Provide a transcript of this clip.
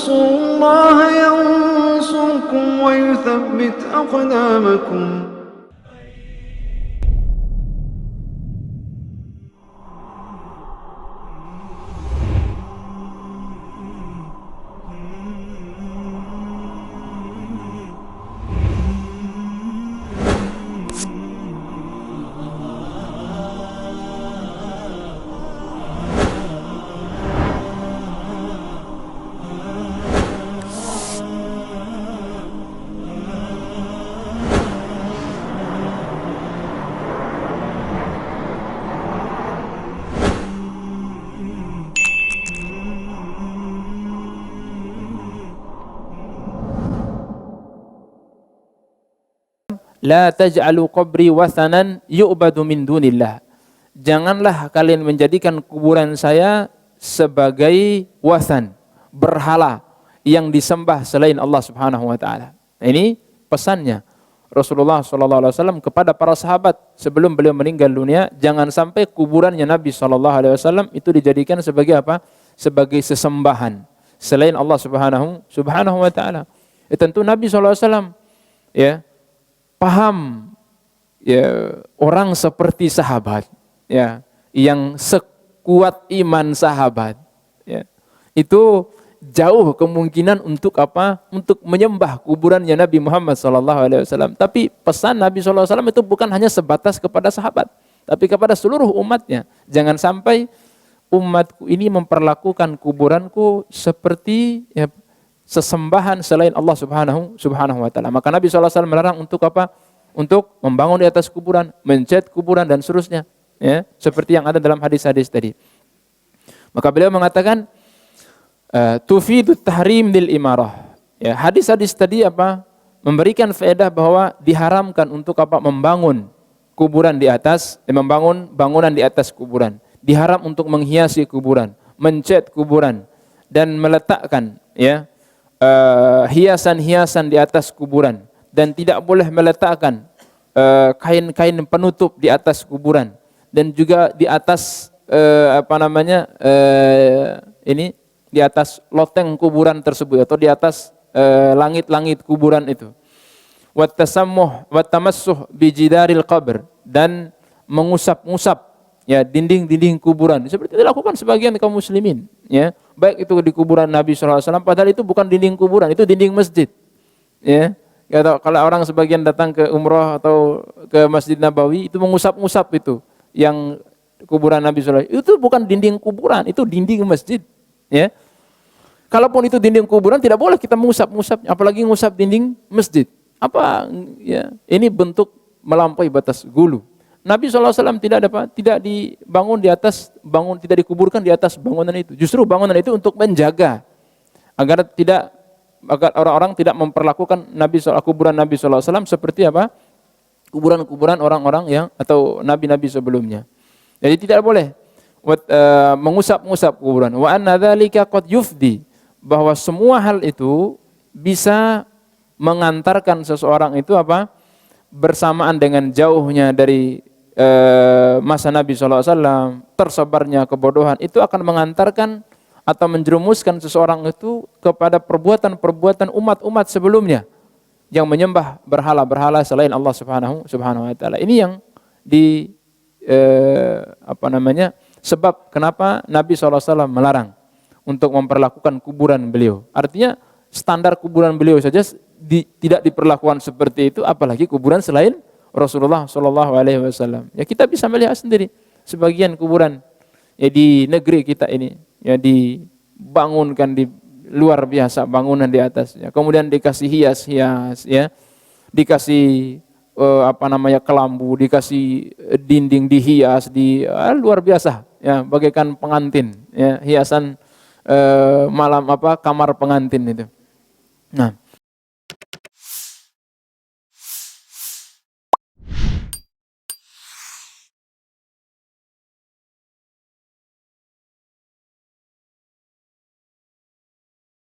تنصروا الله ينصركم ويثبت أقدامكم. La taj'alu qabri wathanan yu'badu min dunillah. Janganlah kalian menjadikan kuburan saya sebagai wathan, berhala yang disembah selain Allah Subhanahu wa taala. Ini pesannya Rasulullah sallallahu alaihi wasallam kepada para sahabat sebelum beliau meninggal dunia, jangan sampai kuburannya Nabi sallallahu alaihi wasallam itu dijadikan sebagai apa? Sebagai sesembahan selain Allah Subhanahu wa taala. Tentu Nabi sallallahu alaihi wasallam ya paham ya orang seperti sahabat ya yang sekuat iman sahabat ya itu jauh kemungkinan untuk apa? Untuk menyembah kuburannya Nabi Muhammad SAW. Tapi pesan Nabi SAW itu bukan hanya sebatas kepada sahabat, tapi kepada seluruh umatnya. Jangan sampai umatku ini memperlakukan kuburanku seperti ya, sesembahan selain Allah Subhanahu wa taala. Maka Nabi SAW melarang untuk apa? Untuk membangun di atas kuburan, mencet kuburan dan seterusnya. Ya, seperti yang ada dalam hadis-hadis tadi. Maka beliau mengatakan tufidut tahrim lil imarah. Ya, hadis-hadis tadi apa? Memberikan faedah bahwa diharamkan untuk apa? Membangun kuburan di atas, membangun bangunan di atas kuburan. Diharam untuk menghiasi kuburan, mencet kuburan dan meletakkan ya hiasan-hiasan di atas kuburan, dan tidak boleh meletakkan kain-kain penutup di atas kuburan, dan juga di atas ini di atas loteng kuburan tersebut atau di atas langit-langit kuburan itu. Wat tasammuh wat tamassuh bi jidaril qabr, dan mengusap-ngusap ya dinding-dinding kuburan seperti dilakukan sebagian kaum muslimin ya, baik itu di kuburan Nabi sallallahu alaihi wasallam, padahal itu bukan dinding kuburan, itu dinding masjid ya. Kalau orang sebagian datang ke umrah atau ke Masjid Nabawi itu mengusap-ngusap itu yang kuburan Nabi sallallahu alaihi wasallam, itu bukan dinding kuburan, itu dinding masjid ya. Kalaupun itu dinding kuburan tidak boleh kita mengusap-ngusap, apalagi ngusap dinding masjid. Apa ya, ini bentuk melampaui batas gulu. Nabi SAW tidak dibangun di atas tidak dikuburkan di atas bangunan itu. Justru bangunan itu untuk menjaga agar orang-orang tidak memperlakukan kuburan Nabi SAW seperti apa? Kuburan-kuburan orang-orang yang atau nabi-nabi sebelumnya. Jadi tidak boleh mengusap-ngusap kuburan. Wa anna dzalika qad yufdi, bahwa semua hal itu bisa mengantarkan seseorang itu apa? Bersamaan dengan jauhnya dari masa Nabi SAW, tersebarnya kebodohan, itu akan mengantarkan atau menjerumuskan seseorang itu kepada perbuatan-perbuatan umat-umat sebelumnya yang menyembah berhala-berhala selain Allah Subhanahu wa taala. Ini yang sebab kenapa Nabi SAW melarang untuk memperlakukan kuburan beliau. Artinya standar kuburan beliau saja tidak diperlakukan seperti itu, apalagi kuburan selain Rasulullah Shallallahu Alaihi Wasallam. Ya kita bisa melihat sendiri sebagian kuburan ya di negeri kita ini ya dibangunkan di luar biasa bangunan di atasnya, kemudian dikasih hias-hias ya, dikasih kelambu, dikasih dinding dihias luar biasa ya, bagaikan pengantin ya, hiasan kamar pengantin itu. Nah,